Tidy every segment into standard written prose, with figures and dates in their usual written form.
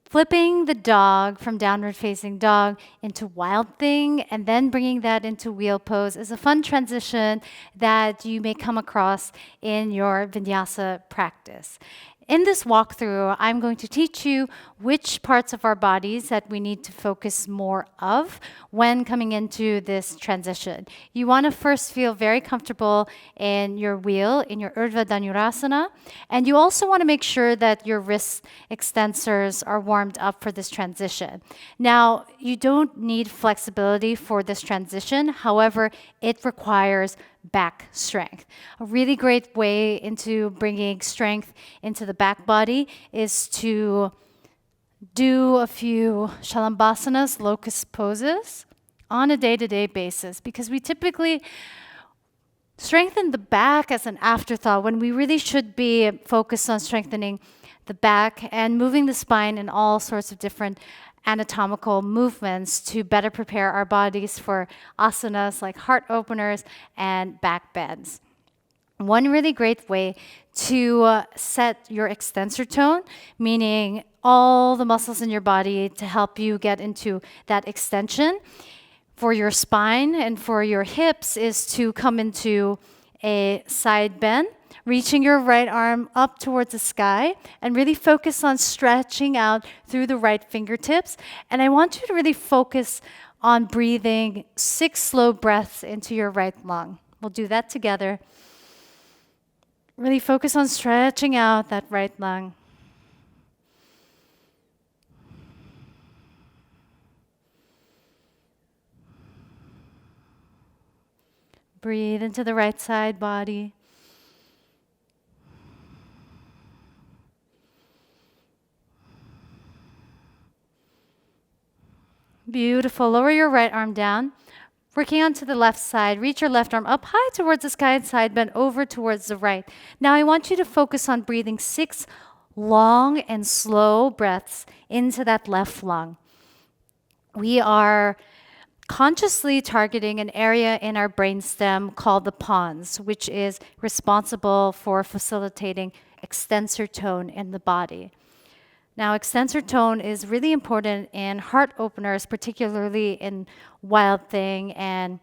Flipping the dog from downward facing dog into wild thing and then bringing that into wheel pose is a fun transition that you may come across in your vinyasa practice. In this walkthrough, I'm going to teach you which parts of our bodies that we need to focus more of when coming into this transition. You want to first feel very comfortable in your wheel, in your Urdhva Dhanurasana, and you also want to make sure that your wrist extensors are warmed up for this transition. Now, you don't need flexibility for this transition. However, it requires back strength. A really great way into bringing strength into the back body is to do a few shalambasanas, locust poses, on a day-to-day basis, because we typically strengthen the back as an afterthought when we really should be focused on strengthening the back and moving the spine in all sorts of different anatomical movements to better prepare our bodies for asanas like heart openers and back bends. One really great way to set your extensor tone, meaning all the muscles in your body to help you get into that extension for your spine and for your hips, is to come into a side bend, reaching your right arm up towards the sky and really focus on stretching out through the right fingertips. And I want you to really focus on breathing 6 slow breaths into your right lung. We'll do that together. Really focus on stretching out that right lung. Breathe into the right side body. Beautiful. Lower your right arm down. Working onto the left side, reach your left arm up high towards the sky and side bend over towards the right. Now I want you to focus on breathing 6 long and slow breaths into that left lung. We are consciously targeting an area in our brainstem called the pons, which is responsible for facilitating extensor tone in the body. Now, extensor tone is really important in heart openers, particularly in Wild Thing and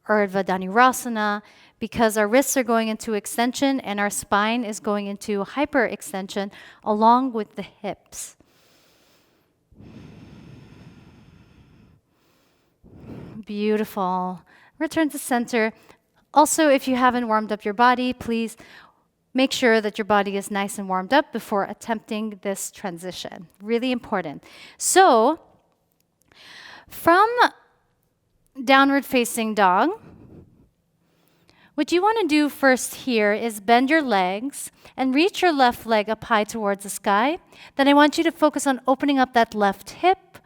Urdhva Dhanurasana, because our wrists are going into extension and our spine is going into hyperextension along with the hips. Beautiful. Return to center. Also, if you haven't warmed up your body, please make sure that your body is nice and warmed up before attempting this transition. Really important. So, from downward facing dog, what you want to do first here is bend your legs and reach your left leg up high towards the sky. Then I want you to focus on opening up that left hip,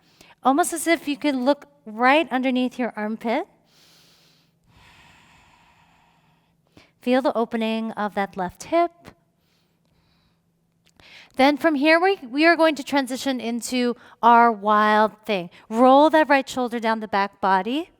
almost as if you could look right underneath your armpit. Feel the opening of that left hip. Then from here, we are going to transition into our wild thing. Roll that right shoulder down the back body.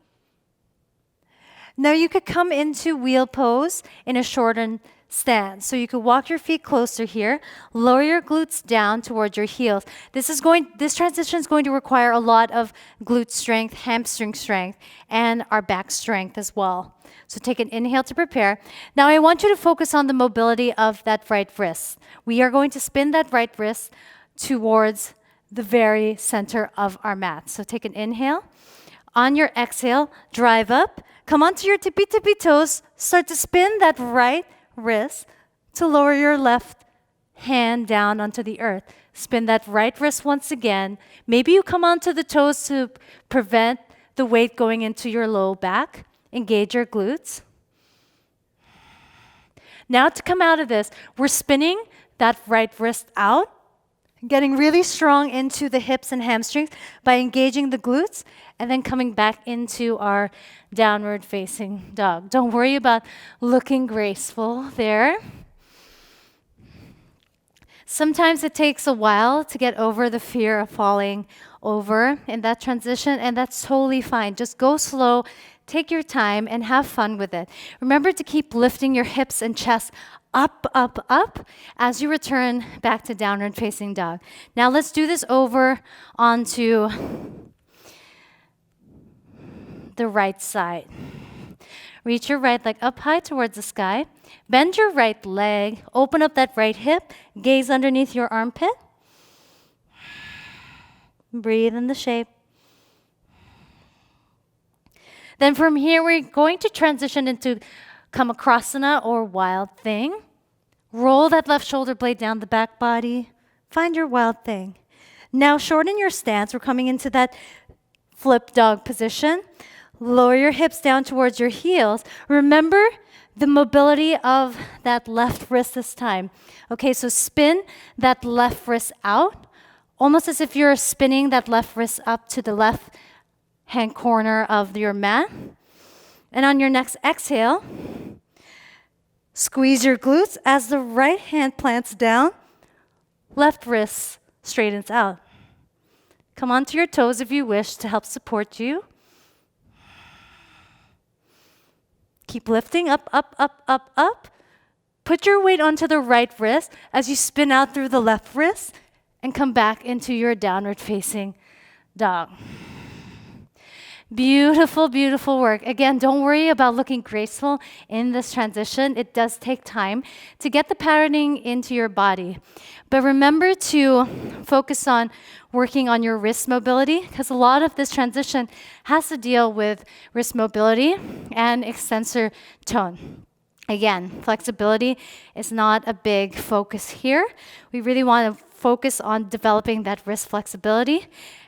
Now you could come into wheel pose in a shortened stance. So you could walk your feet closer here, lower your glutes down towards your heels. This transition is going to require a lot of glute strength, hamstring strength, and our back strength as well. So take an inhale to prepare. Now I want you to focus on the mobility of that right wrist. We are going to spin that right wrist towards the very center of our mat. So take an inhale. On your exhale, drive up. Come onto your tippy toes. Start to spin that right wrist to lower your left hand down onto the earth. Spin that right wrist once again. Maybe you come onto the toes to prevent the weight going into your low back. Engage your glutes. Now to come out of this, we're spinning that right wrist out, getting really strong into the hips and hamstrings by engaging the glutes, and then coming back into our downward facing dog. Don't worry about looking graceful there. Sometimes it takes a while to get over the fear of falling over in that transition, and that's totally fine. Just go slow, take your time, and have fun with it. Remember to keep lifting your hips and chest up, up, up as you return back to downward facing dog. Now let's do this over onto the right side. Reach your right leg up high towards the sky. Bend your right leg. Open up that right hip. Gaze underneath your armpit. Breathe in the shape. Then from here, we're going to transition into Kamakrasana or Wild Thing. Roll that left shoulder blade down the back body. Find your Wild Thing. Now shorten your stance. We're coming into that flip dog position. Lower your hips down towards your heels. Remember the mobility of that left wrist this time. Okay, so spin that left wrist out, almost as if you're spinning that left wrist up to the left hand corner of your mat. And on your next exhale, squeeze your glutes as the right hand plants down, left wrist straightens out. Come onto your toes if you wish to help support you. Keep lifting up, up, up, up, up. Put your weight onto the right wrist as you spin out through the left wrist and come back into your downward facing dog. Beautiful, beautiful work. Again, don't worry about looking graceful in this transition. It does take time to get the patterning into your body. But remember to focus on working on your wrist mobility, because a lot of this transition has to deal with wrist mobility and extensor tone. Again, flexibility is not a big focus here. We really want to focus on developing that wrist flexibility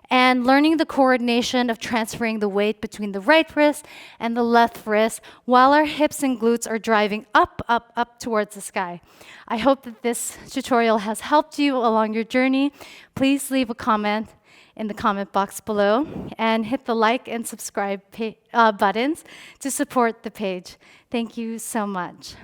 and learning the coordination of transferring the weight between the right wrist and the left wrist while our hips and glutes are driving up, up, up towards the sky. I hope that this tutorial has helped you along your journey. Please leave a comment in the comment box below and hit the like and subscribe buttons to support the page. Thank you so much.